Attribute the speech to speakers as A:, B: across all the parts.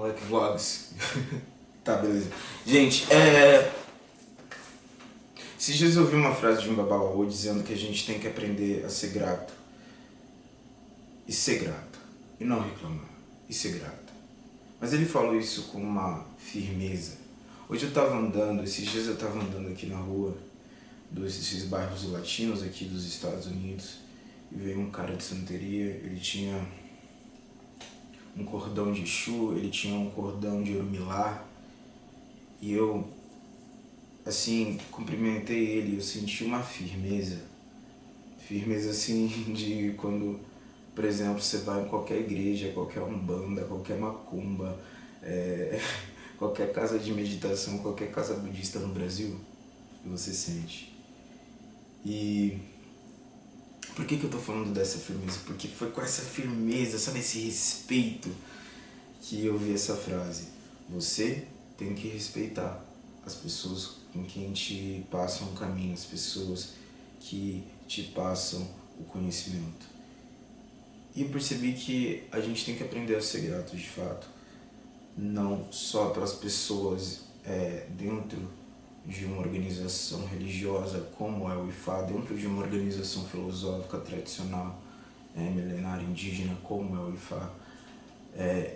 A: Moleque Vlogs. Tá, beleza. Gente, esses dias eu ouvi uma frase de um babalaô dizendo que a gente tem que aprender a ser grato. E ser grato. E não reclamar. E ser grato. Mas ele falou isso com uma firmeza. Hoje eu tava andando, esses dias eu tava andando aqui na rua, desses bairros latinos aqui dos Estados Unidos, e veio um cara de santeria, ele tinha um cordão de Exu, ele tinha um cordão de Orumilá, e eu, assim, cumprimentei ele, eu senti uma firmeza assim de quando, por exemplo, você vai em qualquer igreja, qualquer umbanda, qualquer macumba, qualquer casa de meditação, qualquer casa budista no Brasil, e você sente. E por que eu tô falando dessa firmeza? Porque foi com essa firmeza, sabe, esse respeito que eu vi essa frase. Você tem que respeitar as pessoas com quem te passam o caminho, as pessoas que te passam o conhecimento. E eu percebi que a gente tem que aprender a ser grato de fato, não só para as pessoas dentro de uma organização religiosa como é o IFA, dentro de uma organização filosófica tradicional, milenar indígena como é o IFA,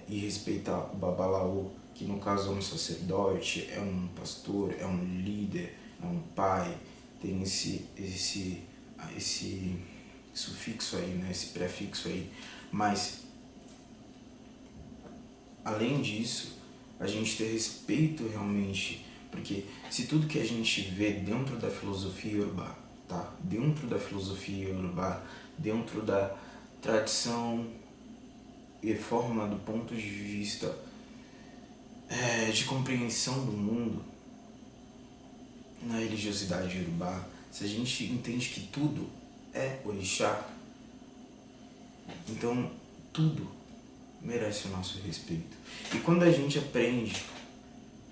A: e respeitar o babalaô, que no caso é um sacerdote, é um pastor, é um líder, é um pai, tem esse sufixo aí, né, esse prefixo aí, mas além disso, a gente ter respeito realmente, porque se tudo que a gente vê dentro da filosofia iorubá, tá? Dentro da filosofia iorubá, dentro da tradição e forma do ponto de vista de compreensão do mundo, na religiosidade iorubá, se a gente entende que tudo é orixá, então tudo merece o nosso respeito. E quando a gente aprende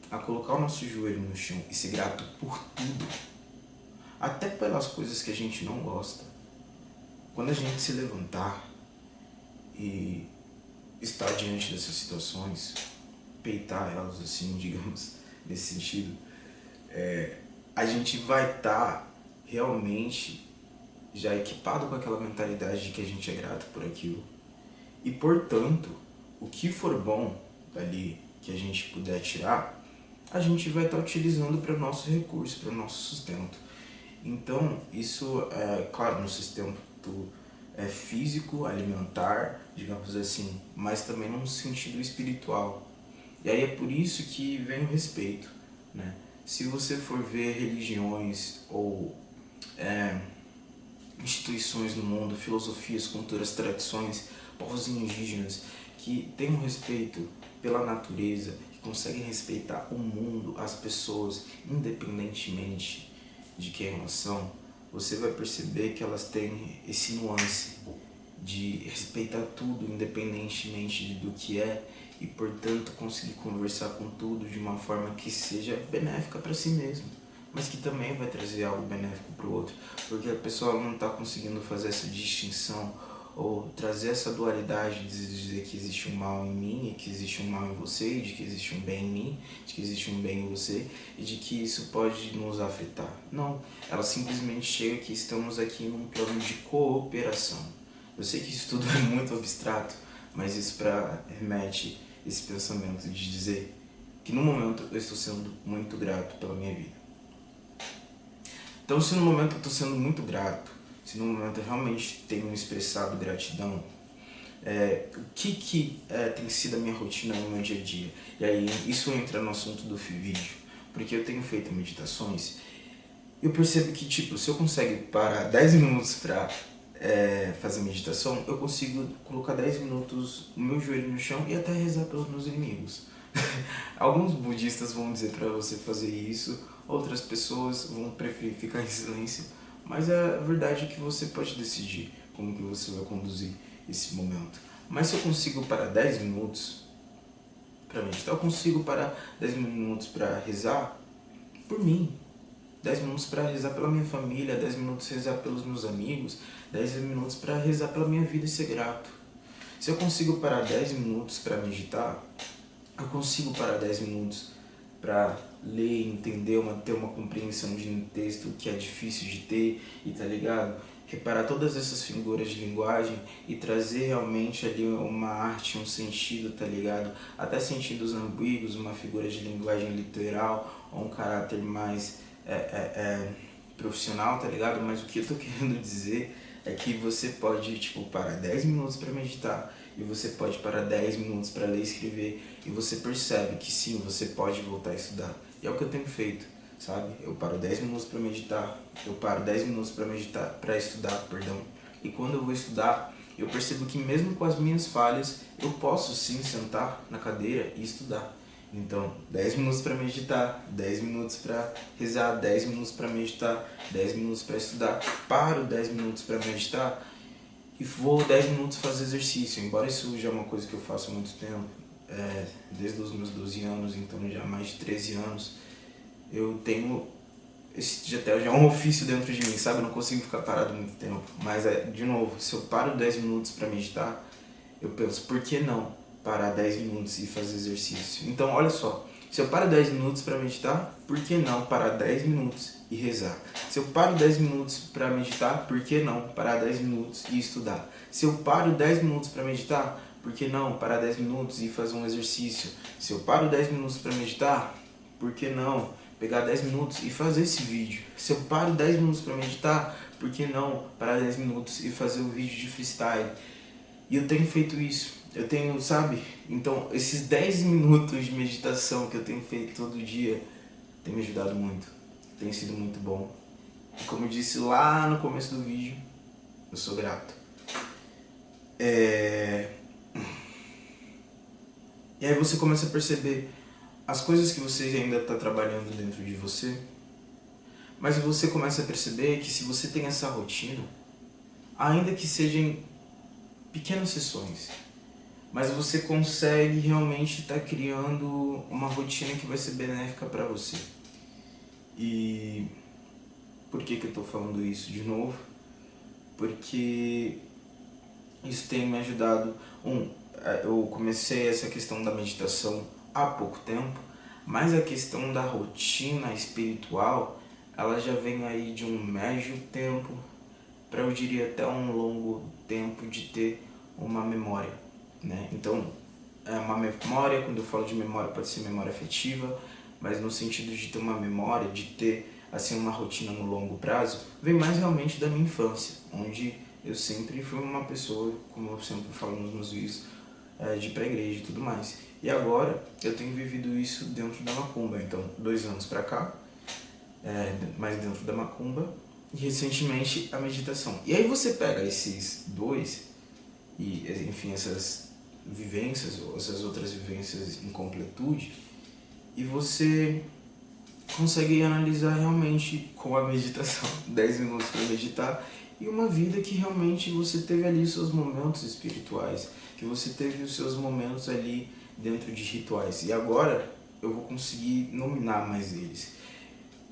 A: a colocar o nosso joelho no chão e ser grato por tudo, até pelas coisas que a gente não gosta, quando a gente se levantar e estar diante dessas situações, peitar elas assim, digamos, nesse sentido, a gente vai estar realmente já equipado com aquela mentalidade de que a gente é grato por aquilo. E, portanto, o que for bom dali que a gente puder tirar, a gente vai estar utilizando para o nosso recurso, para o nosso sustento. Então, isso é, claro, no sustento físico, alimentar, digamos assim, mas também num sentido espiritual. E aí é por isso que vem o respeito, né? Se você for ver religiões ou instituições no mundo, filosofias, culturas, tradições, povos indígenas que têm um respeito pela natureza, que conseguem respeitar o mundo, as pessoas, independentemente de quem elas são, você vai perceber que elas têm esse nuance de respeitar tudo, independentemente do que é, e portanto conseguir conversar com tudo de uma forma que seja benéfica para si mesmo, mas que também vai trazer algo benéfico para o outro, porque a pessoa não está conseguindo fazer essa distinção ou trazer essa dualidade de dizer que existe um mal em mim e que existe um mal em você, e de que existe um bem em mim, de que existe um bem em você e de que isso pode nos afetar. Não, ela simplesmente chega que estamos aqui num plano de cooperação. Eu sei que isso tudo é muito abstrato, mas isso remete esse pensamento de dizer que no momento eu estou sendo muito grato pela minha vida. Então, se no momento eu estou sendo muito grato, se no momento eu realmente tenho expressado gratidão, o que tem sido a minha rotina no meu dia a dia? E aí, isso entra no assunto do vídeo, porque eu tenho feito meditações e eu percebo que, tipo, se eu consigo parar 10 minutos para fazer meditação, eu consigo colocar 10 minutos o meu joelho no chão e até rezar pelos meus inimigos. Alguns budistas vão dizer para você fazer isso, outras pessoas vão preferir ficar em silêncio, mas a verdade é que você pode decidir como que você vai conduzir esse momento. Mas se eu consigo parar 10 minutos para meditar, eu consigo parar 10 minutos para rezar por mim, 10 minutos para rezar pela minha família, 10 minutos para rezar pelos meus amigos, 10 minutos para rezar pela minha vida e ser grato. Se eu consigo parar 10 minutos para meditar, eu consigo parar 10 minutos para ler, entender, ter uma compreensão de um texto que é difícil de ter, e tá ligado? Reparar todas essas figuras de linguagem e trazer realmente ali uma arte, um sentido, tá ligado? Até sentidos ambíguos, uma figura de linguagem literal ou um caráter mais profissional, tá ligado? Mas o que eu tô querendo dizer é que você pode, tipo, parar 10 minutos para meditar, e você pode parar 10 minutos para ler e escrever, e você percebe que sim, você pode voltar a estudar. E é o que eu tenho feito, sabe? Eu paro 10 minutos para meditar, eu paro 10 minutos para meditar, para estudar, perdão. E quando eu vou estudar, eu percebo que mesmo com as minhas falhas, eu posso sim sentar na cadeira e estudar. Então, 10 minutos para meditar, 10 minutos para rezar, 10 minutos para meditar, 10 minutos para estudar. Paro 10 minutos para meditar e vou 10 minutos fazer exercício. Embora isso já é uma coisa que eu faço há muito tempo, desde os meus 12 anos, então já há mais de 13 anos, eu tenho já é um ofício dentro de mim, sabe? Eu não consigo ficar parado muito tempo. Mas, de novo, se eu paro 10 minutos para meditar, eu penso, por que não parar 10 minutos e fazer exercício? Então, olha só, se eu paro 10 minutos para meditar, por que não parar 10 minutos e rezar? Se eu paro 10 minutos para meditar, por que não parar 10 minutos e estudar? Se eu paro 10 minutos para meditar, por que não parar 10 minutos e fazer um exercício? Se eu paro 10 minutos para meditar, por que não pegar 10 minutos e fazer esse vídeo? Se eu paro 10 minutos para meditar, por que não parar 10 minutos e fazer o vídeo de freestyle? E eu tenho feito isso. Eu tenho, sabe? Então, esses 10 minutos de meditação que eu tenho feito todo dia tem me ajudado muito. Tem sido muito bom. E como eu disse lá no começo do vídeo, eu sou grato. E aí você começa a perceber as coisas que você ainda está trabalhando dentro de você. Mas você começa a perceber que se você tem essa rotina, ainda que sejam pequenas sessões, mas você consegue realmente estar criando uma rotina que vai ser benéfica para você. E por que eu estou falando isso de novo? Porque isso tem me ajudado. Eu comecei essa questão da meditação há pouco tempo, mas a questão da rotina espiritual, ela já vem aí de um médio tempo para, eu diria, até um longo tempo de ter uma memória, né? Então, uma memória, quando eu falo de memória, pode ser memória afetiva, mas no sentido de ter uma memória, de ter assim uma rotina no longo prazo, vem mais realmente da minha infância, onde eu sempre fui uma pessoa, como eu sempre falo nos meus vídeos, de ir pra igreja e tudo mais. E agora eu tenho vivido isso dentro da macumba. Então, 2 anos pra cá, mais dentro da macumba, e recentemente a meditação. E aí você pega esses dois, e enfim, essas vivências, ou essas outras vivências em completude, e você consegue analisar realmente com a meditação, 10 minutos para meditar, e uma vida que realmente você teve ali os seus momentos espirituais, que você teve os seus momentos ali dentro de rituais. E agora eu vou conseguir nominar mais eles.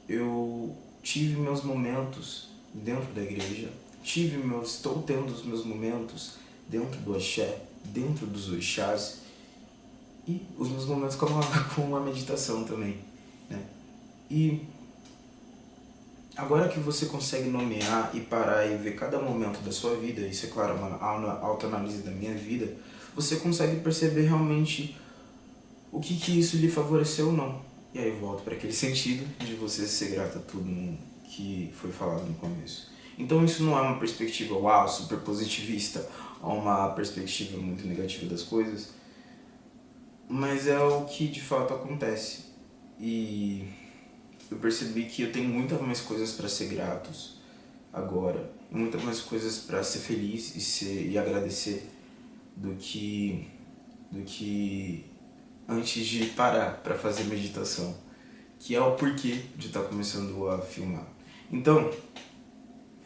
A: Eu tive meus momentos dentro da igreja, estou tendo os meus momentos dentro do axé, dentro dos orixás, e os meus momentos com a meditação também, né? E agora que você consegue nomear e parar e ver cada momento da sua vida, isso é claro, uma autoanálise da minha vida, você consegue perceber realmente o que isso lhe favoreceu ou não. E aí eu volto para aquele sentido de você ser grato a tudo que foi falado no começo. Então isso não é uma perspectiva super positivista, ou uma perspectiva muito negativa das coisas, mas é o que de fato acontece. E eu percebi que eu tenho muitas mais coisas para ser gratos agora, muitas mais coisas para ser feliz e agradecer do que antes de parar para fazer meditação, que é o porquê de estar começando a filmar. Então,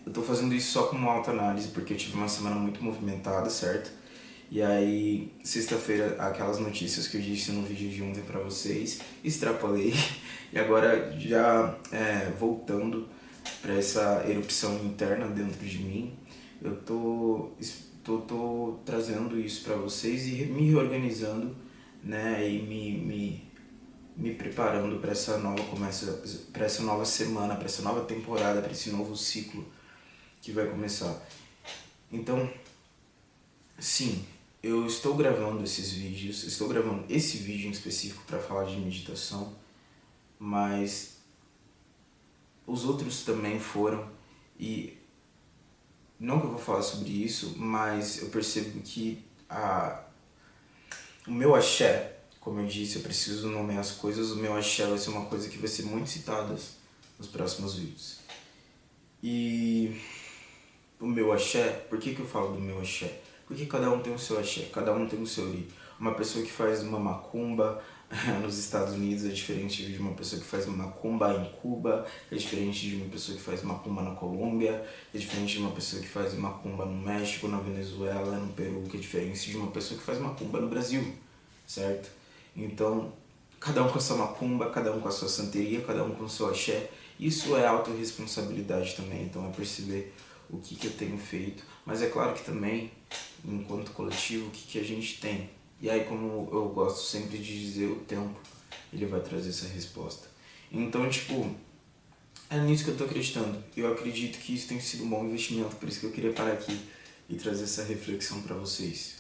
A: eu tô fazendo isso só como autoanálise, porque eu tive uma semana muito movimentada, certo? E aí, sexta-feira, aquelas notícias que eu disse no vídeo de ontem pra vocês, extrapolei. E agora, já voltando pra essa erupção interna dentro de mim, eu tô trazendo isso pra vocês e me reorganizando né, e me preparando para para essa nova semana, para essa nova temporada, para esse novo ciclo que vai começar. Então, sim, eu estou gravando esses vídeos, estou gravando esse vídeo em específico para falar de meditação, mas os outros também foram, e não que eu vou falar sobre isso, mas eu percebo que o meu axé, como eu disse, eu preciso nomear as coisas, o meu axé vai ser uma coisa que vai ser muito citada nos próximos vídeos. E o meu axé, por que eu falo do meu axé? Porque cada um tem o seu axé, cada um tem o seu ori. Uma pessoa que faz uma macumba nos Estados Unidos é diferente de uma pessoa que faz uma macumba em Cuba, é diferente de uma pessoa que faz macumba na Colômbia, é diferente de uma pessoa que faz macumba no México, na Venezuela, no Peru, que é diferente de uma pessoa que faz macumba no Brasil, certo? Então, cada um com a sua macumba, cada um com a sua santeria, cada um com o seu axé. Isso é autorresponsabilidade também, então é perceber o que eu tenho feito, mas é claro que também, enquanto coletivo, o que a gente tem. E aí, como eu gosto sempre de dizer, o tempo, ele vai trazer essa resposta. Então, tipo, é nisso que eu tô acreditando. Eu acredito que isso tem sido um bom investimento, por isso que eu queria parar aqui e trazer essa reflexão para vocês.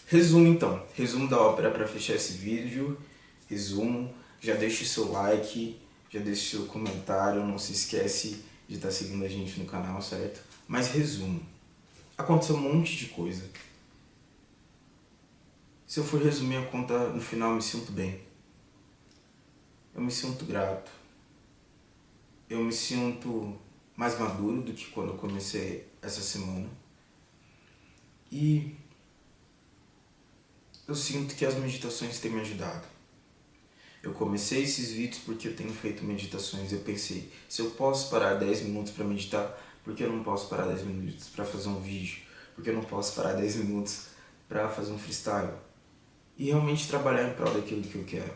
A: Resumo então, resumo da ópera para fechar esse vídeo, resumo, já deixa o seu like, já deixa o seu comentário, não se esquece de estar seguindo a gente no canal, certo? Mas resumo, aconteceu um monte de coisa. Se eu for resumir a conta, no final eu me sinto bem. Eu me sinto grato. Eu me sinto mais maduro do que quando eu comecei essa semana. E eu sinto que as meditações têm me ajudado. Eu comecei esses vídeos porque eu tenho feito meditações. Eu pensei, se eu posso parar 10 minutos para meditar, por que eu não posso parar 10 minutos para fazer um vídeo? Por que eu não posso parar 10 minutos para fazer um freestyle? E realmente trabalhar em prol daquilo que eu quero.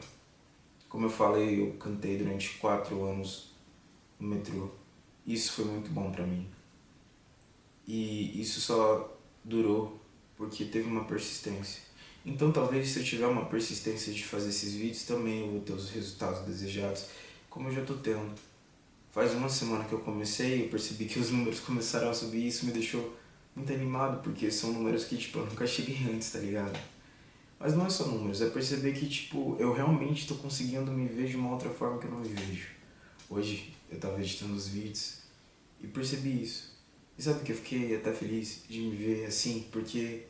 A: Como eu falei, eu cantei durante 4 anos no metrô. Isso foi muito bom pra mim. E isso só durou porque teve uma persistência. Então talvez se eu tiver uma persistência de fazer esses vídeos, também eu vou ter os resultados desejados, como eu já tô tendo. Faz uma semana que eu comecei, eu percebi que os números começaram a subir e isso me deixou muito animado, porque são números que tipo, eu nunca cheguei antes, tá ligado? Mas não é só números, é perceber que tipo, eu realmente estou conseguindo me ver de uma outra forma que eu não me vejo. Hoje eu estava editando os vídeos e percebi isso. E sabe que eu fiquei até feliz de me ver assim, porque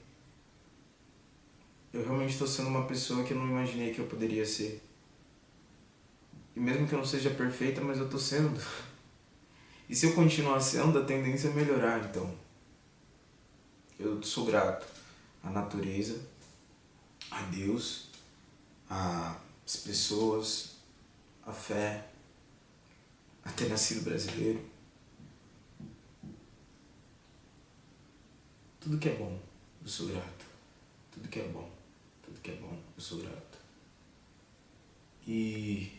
A: eu realmente estou sendo uma pessoa que eu não imaginei que eu poderia ser. E mesmo que eu não seja perfeita, mas eu estou sendo. E se eu continuar sendo, a tendência é melhorar, então. Eu sou grato à natureza, a Deus, às pessoas, à fé, a ter nascido brasileiro. Tudo que é bom, eu sou grato. Tudo que é bom, eu sou grato. E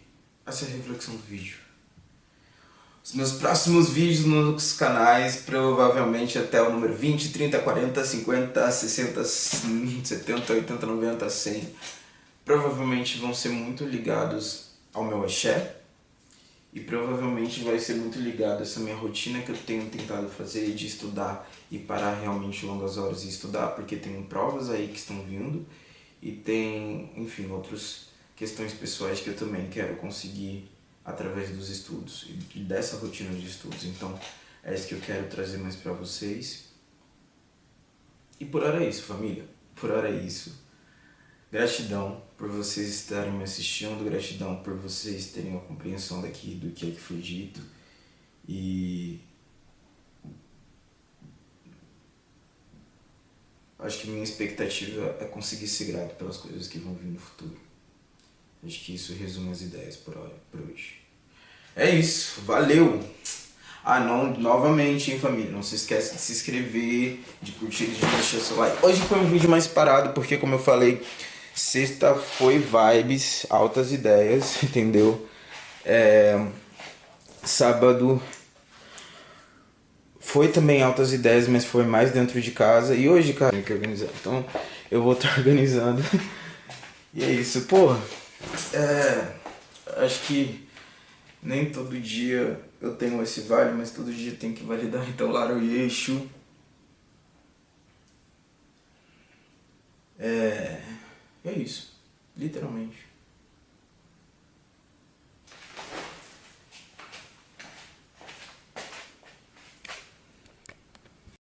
A: essa é a reflexão do vídeo. Os meus próximos vídeos nos canais, provavelmente até o número 20, 30, 40, 50, 60, 70, 80, 90, 100, provavelmente vão ser muito ligados ao meu axé. E provavelmente vai ser muito ligado a essa minha rotina que eu tenho tentado fazer de estudar e parar realmente longas horas e estudar, porque tem provas aí que estão vindo e tem, enfim, outras questões pessoais que eu também quero conseguir através dos estudos e dessa rotina de estudos. Então é isso que eu quero trazer mais para vocês. E por hora é isso, família. Por hora é isso. Gratidão por vocês estarem me assistindo, gratidão por vocês terem a compreensão daqui do que é que foi dito. E acho que minha expectativa é conseguir ser grato pelas coisas que vão vir no futuro. Acho que isso resume as ideias por hoje. É isso, valeu! Não, novamente, hein, família, não se esquece de se inscrever, de curtir, de deixar seu like. Hoje foi um vídeo mais parado, porque como eu falei, sexta foi vibes, altas ideias, entendeu? Sábado foi também altas ideias, mas foi mais dentro de casa. E hoje, cara, tem que organizar. Então eu vou estar organizando E é isso, pô. Acho que nem todo dia eu tenho esse vale, mas todo dia tem que validar. Então, Lara e Eixo. É isso, literalmente.